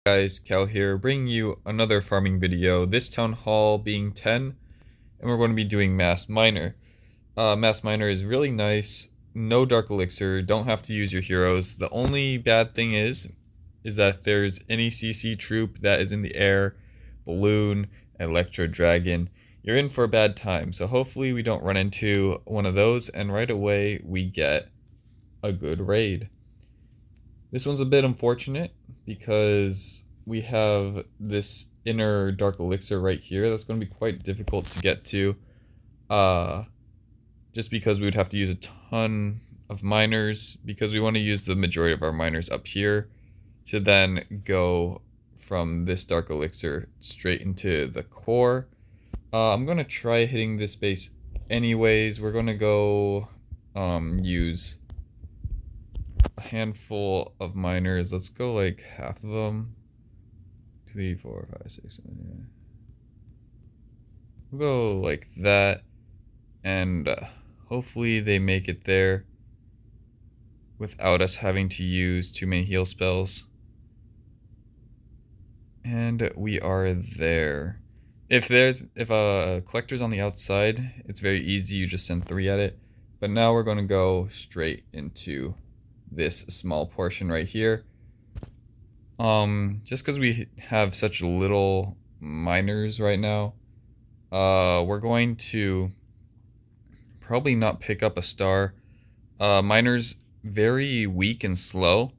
Guys, Cal here, bringing you another farming video, this town hall being 10, and we're going to be doing Mass Miner. Mass Miner is really nice, no Dark Elixir, don't have to use your heroes. The only bad thing is that if there's any CC troop that is in the air, Balloon, Electro Dragon, you're in for a bad time. So hopefully we don't run into one of those, and right away we get a good raid. This one's a bit unfortunate because we have this inner Dark Elixir right here that's going to be quite difficult to get to. Just because we would have to use a ton of miners, because we want to use the majority of our miners up here to then go from this Dark Elixir straight into the core. I'm going to try hitting this base anyways. We're going to go use a handful of miners. Let's go like half of them. 2, 3, 4, 5, 6, 7, 8. We'll go like that, and hopefully they make it there without us having to use too many heal spells. And we are there. If a collector's on the outside, it's very easy. You just send 3 at it. But now we're going to go straight into this small portion right here. Just because we have such little miners right now, we're going to probably not pick up a star. Miners very weak and slow,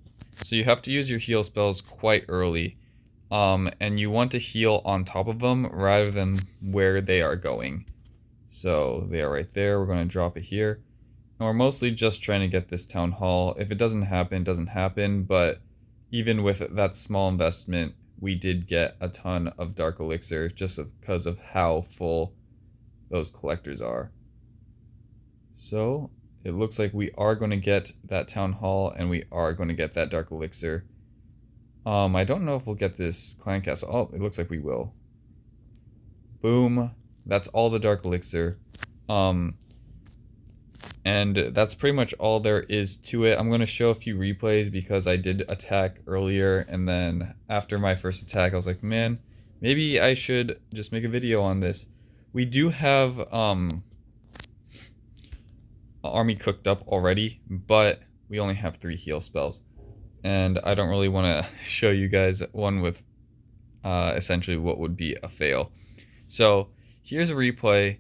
so you have to use your heal spells quite early. And you want to heal on top of them rather than where they are going. So they are right there. We're going to drop it here. And we're mostly just trying to get this town hall. If it doesn't happen, it doesn't happen. But even with that small investment, we did get a ton of Dark Elixir just because of how full those collectors are. So it looks like we are going to get that town hall, and we are going to get that Dark Elixir. I don't know if we'll get this clan castle. Oh, it looks like we will. Boom. That's all the Dark Elixir. And that's pretty much all there is to it. I'm going to show a few replays because I did attack earlier, and then after my first attack I was like, man, maybe I should just make a video on this. We do have army cooked up already, but we only have 3 heal spells. And I don't really want to show you guys one with essentially what would be a fail. So here's a replay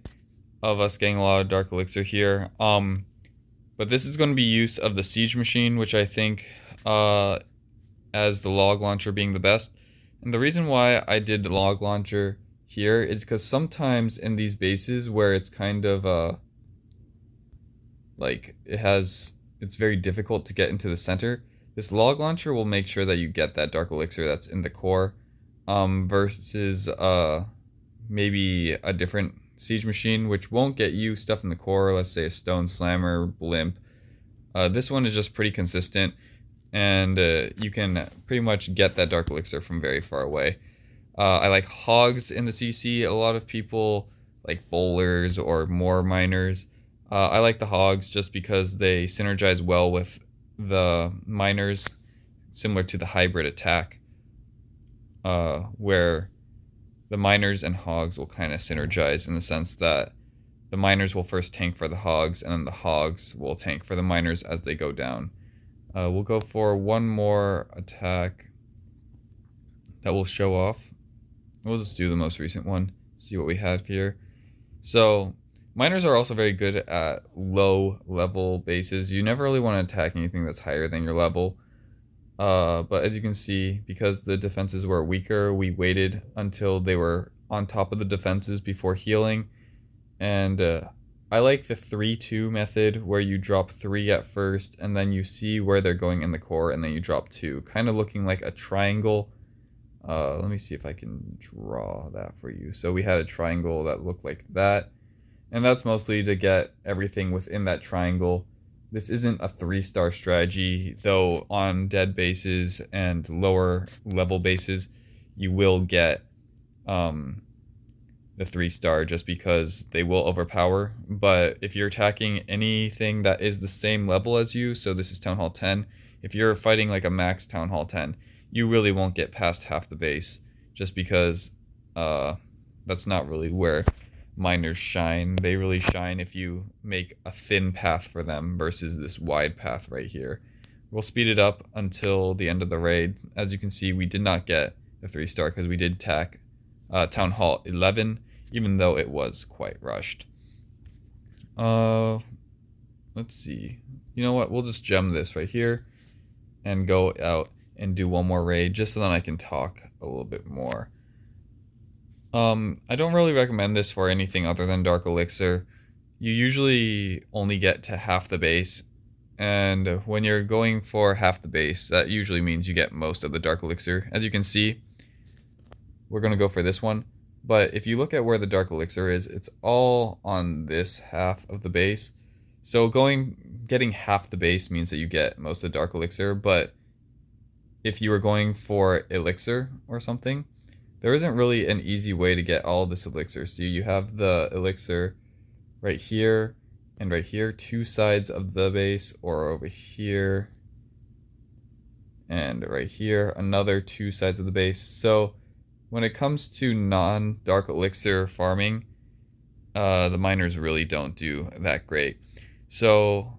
of us getting a lot of Dark Elixir here. But this is going to be use of the Siege Machine, which I think as the log launcher being the best. And the reason why I did the log launcher here is because sometimes in these bases where it's kind of like it's very difficult to get into the center, this log launcher will make sure that you get that Dark Elixir that's in the core, versus maybe a different Siege Machine, which won't get you stuff in the core, let's say a Stone Slammer, Blimp. This one is just pretty consistent, and you can pretty much get that Dark Elixir from very far away. I like Hogs in the CC. A lot of people like Bowlers or more Miners. I like the Hogs just because they synergize well with the miners, similar to the hybrid attack, where the miners and hogs will kind of synergize in the sense that the miners will first tank for the hogs, and then the hogs will tank for the miners as they go down. We'll go for one more attack that will show off. We'll just do the most recent one, see what we have here. So miners are also very good at low level bases. You never really want to attack anything that's higher than your level. But as you can see, because the defenses were weaker, we waited until they were on top of the defenses before healing. And I like the 3-2 method, where you drop 3 at first, and then you see where they're going in the core, and then you drop 2. Kind of looking like a triangle. Let me see if I can draw that for you. So we had a triangle that looked like that. And that's mostly to get everything within that triangle. This isn't a 3-star strategy, though on dead bases and lower level bases, you will get the 3-star just because they will overpower. But if you're attacking anything that is the same level as you, so this is Town Hall 10, if you're fighting like a max Town Hall 10, you really won't get past half the base, just because that's not really where miners shine. They really shine if you make a thin path for them versus this wide path right here. We'll speed it up until the end of the raid. As you can see, we did not get a 3-star because we did tack Town Hall 11, even though it was quite rushed. Let's see. You know what? We'll just gem this right here and go out and do one more raid just so that I can talk a little bit more. I don't really recommend this for anything other than Dark Elixir. You usually only get to half the base, and when you're going for half the base, that usually means you get most of the Dark Elixir. As you can see, we're going to go for this one, but if you look at where the Dark Elixir is, it's all on this half of the base. So getting half the base means that you get most of the Dark Elixir, but if you were going for Elixir or something, there isn't really an easy way to get all this elixir. So you have the elixir right here and right here, 2 sides of the base, or over here and right here, another 2 sides of the base. So when it comes to non-dark elixir farming, the miners really don't do that great. So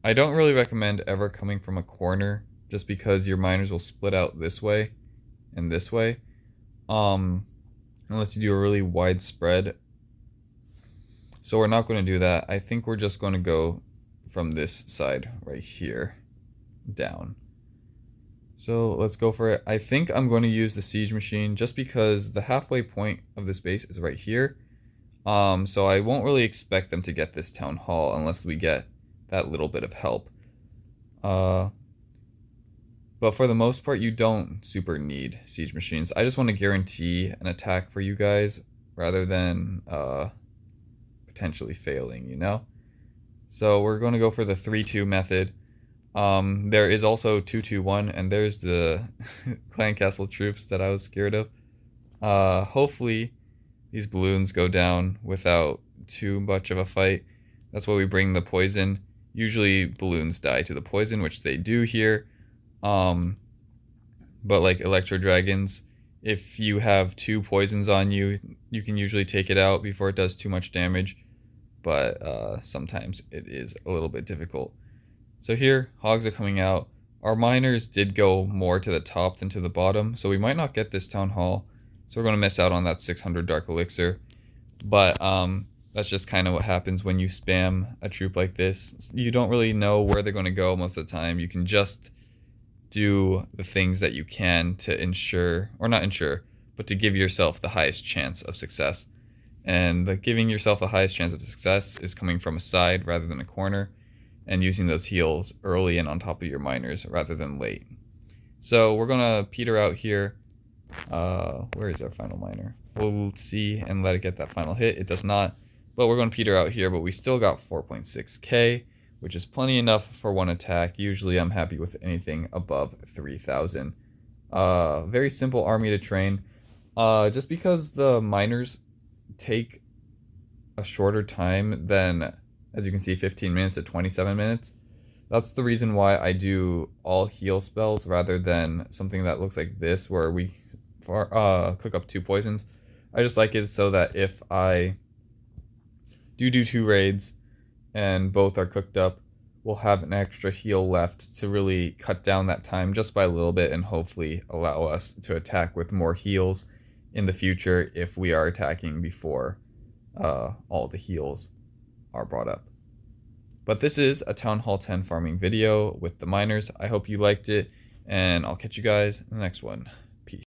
I don't really recommend ever coming from a corner, just because your miners will split out this way and this way. Unless you do a really wide spread. So we're not going to do that. I think we're just going to go from this side right here down. So let's go for it. I think I'm going to use the siege machine just because the halfway point of this base is right here. So I won't really expect them to get this town hall unless we get that little bit of help. But for the most part, you don't super need siege machines. I just want to guarantee an attack for you guys rather than potentially failing, you know? So we're going to go for the 3-2 method. There is also 2-2-1, and there's the clan castle troops that I was scared of. Hopefully these balloons go down without too much of a fight. That's why we bring the poison. Usually balloons die to the poison, which they do here. But like electro dragons, if you have 2 poisons on you, you can usually take it out before it does too much damage, but sometimes it is a little bit difficult. So here, hogs are coming out. Our miners did go more to the top than to the bottom, so we might not get this town hall, so we're going to miss out on that 600 dark elixir. But that's just kind of what happens when you spam a troop like this. You don't really know where they're going to go most of the time. You can just do the things that you can to ensure, or not ensure, but to give yourself the highest chance of success. And giving yourself the highest chance of success is coming from a side rather than a corner, and using those heals early and on top of your miners rather than late. So we're gonna peter out here. Where is our final miner? We'll see and let it get that final hit. It does not, but we're gonna peter out here, but we still got 4.6k, which is plenty enough for one attack. Usually I'm happy with anything above 3,000. Very simple army to train. Just because the miners take a shorter time than, as you can see, 15 minutes to 27 minutes. That's the reason why I do all heal spells rather than something that looks like this, where we cook up 2 poisons. I just like it so that if I do 2 raids and both are cooked up, we'll have an extra heal left to really cut down that time just by a little bit, and hopefully allow us to attack with more heals in the future if we are attacking before all the heals are brought up. But this is a Town Hall 10 farming video with the miners. I hope you liked it, and I'll catch you guys in the next one. Peace.